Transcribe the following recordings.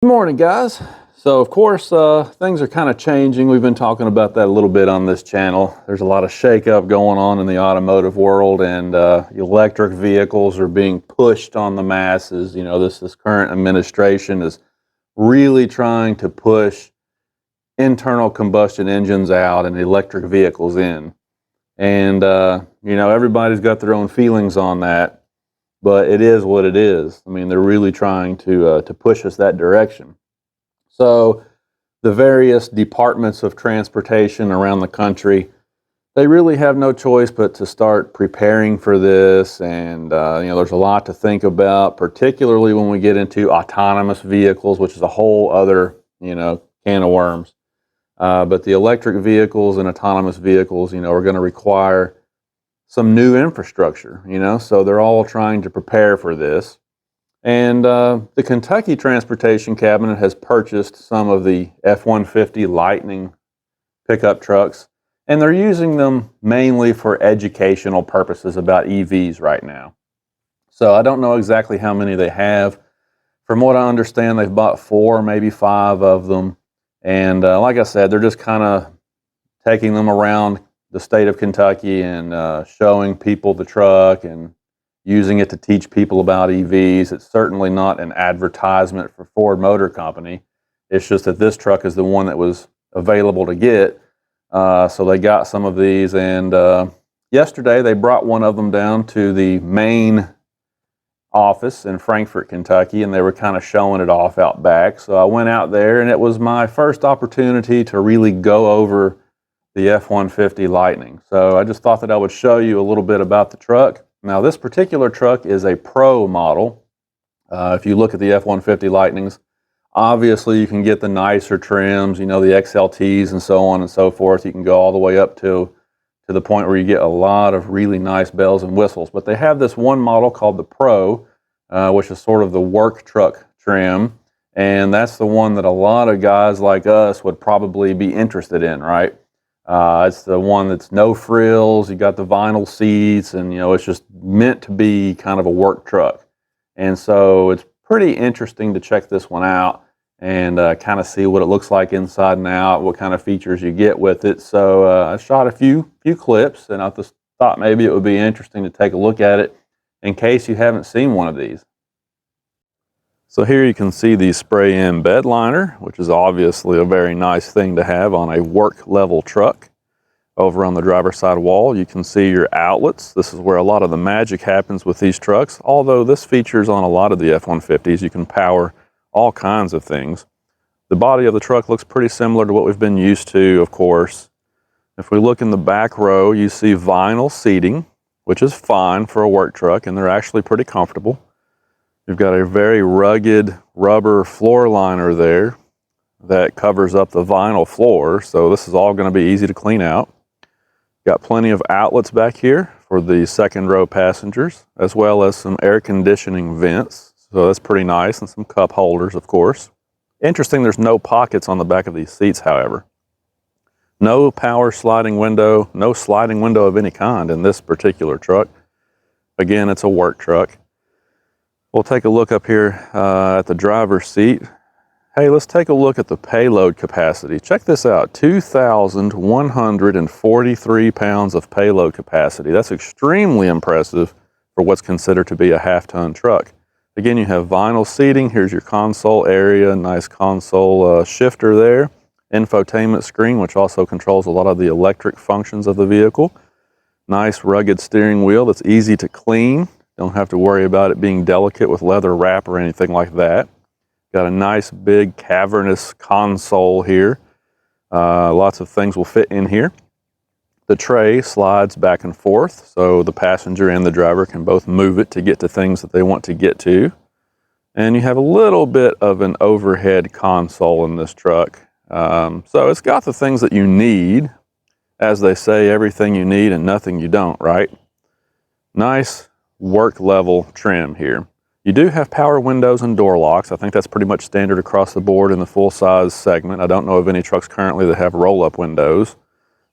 Good morning, guys. So, of course, things are kind of changing. We've been talking about that a little bit on this channel. There's a lot of shakeup going on in the automotive world, and electric vehicles are being pushed on the masses. You know, this current administration is really trying to push internal combustion engines out and electric vehicles in. And, you know, everybody's got their own feelings on that, but it is what it is. I mean, they're really trying to push us that direction. So the various departments of transportation around the country, they really have no choice but to start preparing for this. And, you know, there's a lot to think about, particularly when we get into autonomous vehicles, which is a whole other, you know, can of worms. But the electric vehicles and autonomous vehicles, you know, are going to require some new infrastructure, you know, so they're all trying to prepare for this. And the Kentucky Transportation Cabinet has purchased some of the F-150 Lightning pickup trucks, and they're using them mainly for educational purposes about EVs right now. So I don't know exactly how many they have. From what I understand, they've bought 4, maybe 5 of them. And like I said, they're just kind of taking them around the state of Kentucky and showing people the truck and using it to teach people about EVs. It's certainly not an advertisement for Ford Motor Company. It's just that this truck is the one that was available to get. So they got some of these, and yesterday they brought one of them down to the main office in Frankfort, Kentucky, and they were kind of showing it off out back. So I went out there, and it was my first opportunity to really go over the F-150 Lightning. So I just thought that I would show you a little bit about the truck. Now, this particular truck is a Pro model. If you look at the F-150 Lightnings, obviously you can get the nicer trims, you know, the XLTs and so on and so forth. You can go all the way up to the point where you get a lot of really nice bells and whistles. But they have this one model called the Pro, which is sort of the work truck trim. And that's the one that a lot of guys like us would probably be interested in, right? It's the one that's no frills, you got the vinyl seats, and you know, it's just meant to be kind of a work truck. And so it's pretty interesting to check this one out and kind of see what it looks like inside and out, what kind of features you get with it. So I shot a few clips, and I just thought maybe it would be interesting to take a look at it in case you haven't seen one of these. So here you can see the spray-in bed liner, which is obviously a very nice thing to have on a work-level truck. Over on the driver's side wall, you can see your outlets. This is where a lot of the magic happens with these trucks. Although this features on a lot of the F-150s, you can power all kinds of things. The body of the truck looks pretty similar to what we've been used to, of course. If we look in the back row, you see vinyl seating, which is fine for a work truck, and they're actually pretty comfortable. You've got a very rugged rubber floor liner there that covers up the vinyl floor, so this is all going to be easy to clean out. Got plenty of outlets back here for the second row passengers, as well as some air conditioning vents, so that's pretty nice, and some cup holders, of course. Interesting, there's no pockets on the back of these seats, however. No power sliding window, no sliding window of any kind in this particular truck. Again, it's a work truck. We'll take a look up here at the driver's seat. Hey, let's take a look at the payload capacity. Check this out, 2,143 pounds of payload capacity. That's extremely impressive for what's considered to be a half-ton truck. Again, you have vinyl seating. Here's your console area, nice console shifter there. Infotainment screen, which also controls a lot of the electric functions of the vehicle. Nice rugged steering wheel that's easy to clean. Don't have to worry about it being delicate with leather wrap or anything like that. Got a nice big cavernous console here. Lots of things will fit in here. The tray slides back and forth, so the passenger and the driver can both move it to get to things that they want to get to. And you have a little bit of an overhead console in this truck. So it's got the things that you need. As they say, everything you need and nothing you don't, right? Nice work level trim here. You do have power windows and door locks. I think that's pretty much standard across the board in the full size segment. I don't know of any trucks currently that have roll up windows.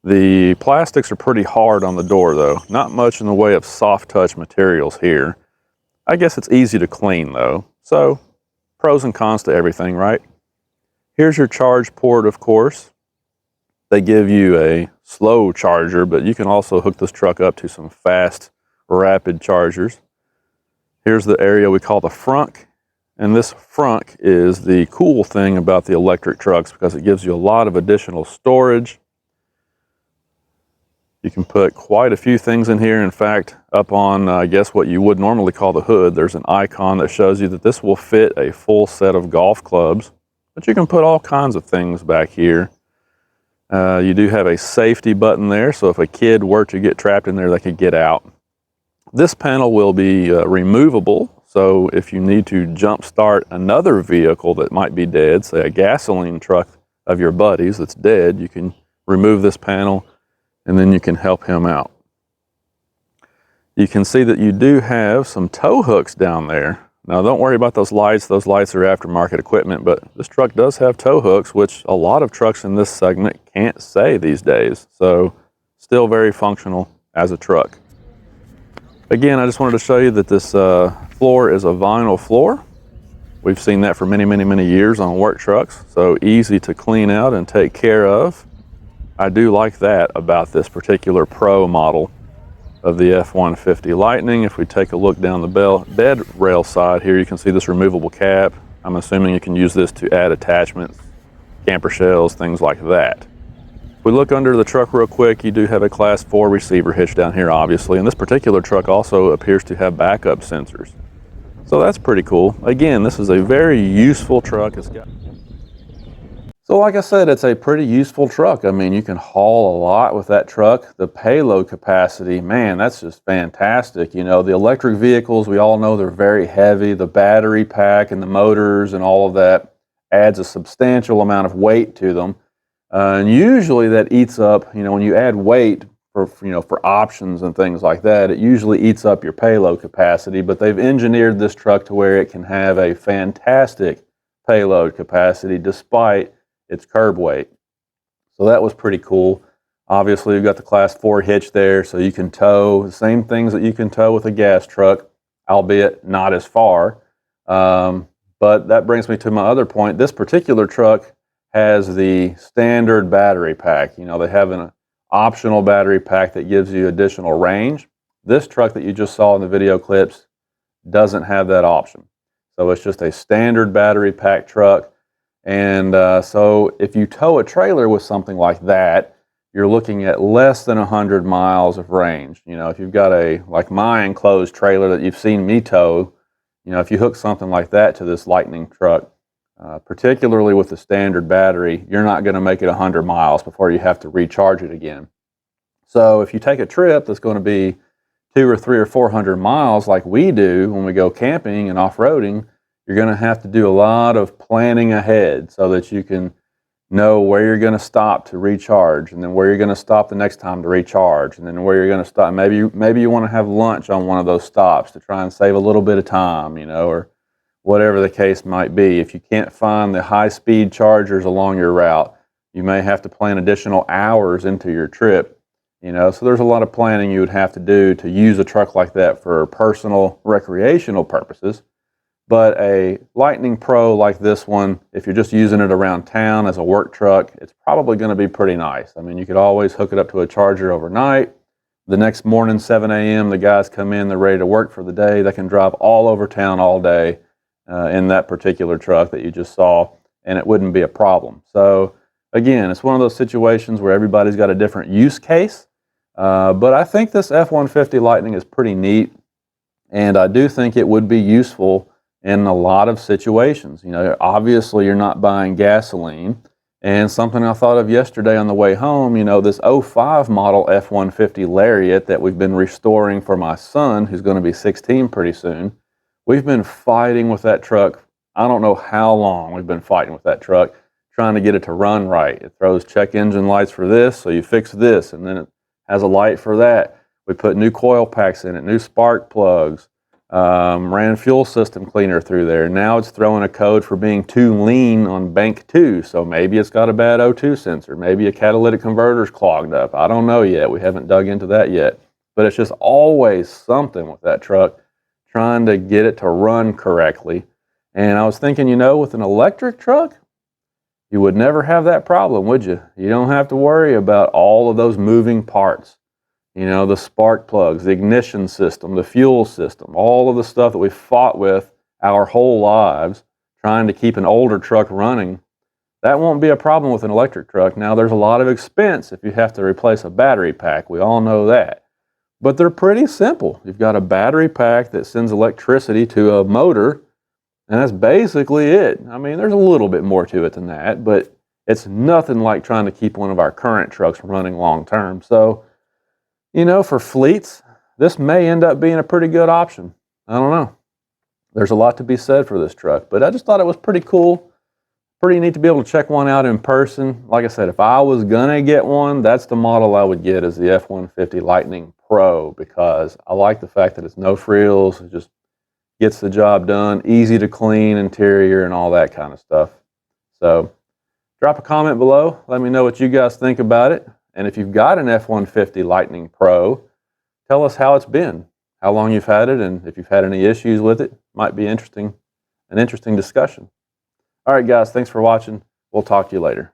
The plastics are pretty hard on the door though. Not much in the way of soft touch materials here. I guess it's easy to clean though. So pros and cons to everything, right? Here's your charge port, of course. They give you a slow charger, but you can also hook this truck up to some fast, rapid chargers. Here's the area we call the frunk. And this frunk is the cool thing about the electric trucks because it gives you a lot of additional storage. You can put quite a few things in here. In fact, up on, I guess, what you would normally call the hood, there's an icon that shows you that this will fit a full set of golf clubs. But you can put all kinds of things back here. You do have a safety button there, so if a kid were to get trapped in there, they could get out. This panel will be removable. So if you need to jump start another vehicle that might be dead, say a gasoline truck of your buddies that's dead, you can remove this panel and then you can help him out. You can see that you do have some tow hooks down there. Now don't worry about those lights are aftermarket equipment, but this truck does have tow hooks, which a lot of trucks in this segment can't say these days. So still very functional as a truck. Again, I just wanted to show you that this floor is a vinyl floor. We've seen that for many, many, many years on work trucks, so easy to clean out and take care of. I do like that about this particular Pro model of the F-150 Lightning. If we take a look down the bed rail side here, you can see this removable cap. I'm assuming you can use this to add attachments, camper shells, things like that. If we look under the truck real quick, you do have a Class 4 receiver hitch down here, obviously, and this particular truck also appears to have backup sensors. So that's pretty cool. Again, this is a very useful truck. So like I said, it's a pretty useful truck. I mean, you can haul a lot with that truck. The payload capacity, man, that's just fantastic. You know, the electric vehicles, we all know they're very heavy. The battery pack and the motors and all of that adds a substantial amount of weight to them. And usually that eats up, you know, when you add weight for options and things like that, it usually eats up your payload capacity, but they've engineered this truck to where it can have a fantastic payload capacity despite its curb weight. So that was pretty cool. Obviously, you've got the Class 4 hitch there, so you can tow the same things that you can tow with a gas truck, albeit not as far. But that brings me to my other point. This particular truck has the standard battery pack. You know, they have an optional battery pack that gives you additional range. This truck that you just saw in the video clips doesn't have that option. So it's just a standard battery pack truck. And so if you tow a trailer with something like that, you're looking at less than 100 miles of range. You know, if you've got like my enclosed trailer that you've seen me tow, you know, if you hook something like that to this Lightning truck, particularly with the standard battery, you're not going to make it 100 miles before you have to recharge it again. So if you take a trip that's going to be 200 or 300 or 400 miles like we do when we go camping and off-roading, you're going to have to do a lot of planning ahead so that you can know where you're going to stop to recharge, and then where you're going to stop the next time to recharge, and then where you're going to stop. Maybe you want to have lunch on one of those stops to try and save a little bit of time, you know, or whatever the case might be. If you can't find the high-speed chargers along your route, you may have to plan additional hours into your trip, you know. So there's a lot of planning you would have to do to use a truck like that for personal recreational purposes. But a Lightning Pro like this one, if you're just using it around town as a work truck, it's probably going to be pretty nice. I mean, you could always hook it up to a charger overnight. The next morning, 7 a.m., the guys come in, they're ready to work for the day. They can drive all over town all day in that particular truck that you just saw, and it wouldn't be a problem. So again, it's one of those situations where everybody's got a different use case. But I think this F-150 Lightning is pretty neat, and I do think it would be useful in a lot of situations. You know, obviously you're not buying gasoline. And something I thought of yesterday on the way home, you know, this 05 model F-150 Lariat that we've been restoring for my son, who's going to be 16 pretty soon. We've been fighting with that truck. I don't know how long we've been fighting with that truck, trying to get it to run right. It throws check engine lights for this, so you fix this, and then it has a light for that. We put new coil packs in it, new spark plugs, ran fuel system cleaner through there. Now it's throwing a code for being too lean on bank 2, so maybe it's got a bad O2 sensor. Maybe a catalytic converter's clogged up. I don't know yet. We haven't dug into that yet. But it's just always something with that truck, trying to get it to run correctly. And I was thinking, you know, with an electric truck, you would never have that problem, would you? You don't have to worry about all of those moving parts. You know, the spark plugs, the ignition system, the fuel system, all of the stuff that we fought with our whole lives trying to keep an older truck running. That won't be a problem with an electric truck. Now, there's a lot of expense if you have to replace a battery pack. We all know that. But they're pretty simple. You've got a battery pack that sends electricity to a motor, and that's basically it. I mean, there's a little bit more to it than that, but it's nothing like trying to keep one of our current trucks running long term. So, you know, for fleets, this may end up being a pretty good option. I don't know. There's a lot to be said for this truck, but I just thought it was pretty cool. Pretty neat to be able to check one out in person. Like I said, if I was gonna get one, that's the model I would get, is the F-150 Lightning Pro, because I like the fact that it's no frills, it just gets the job done, easy to clean interior and all that kind of stuff. So drop a comment below, let me know what you guys think about it. And if you've got an F-150 Lightning Pro, tell us how it's been, how long you've had it, and if you've had any issues with it. Might be an interesting discussion. All right, guys, thanks for watching. We'll talk to you later.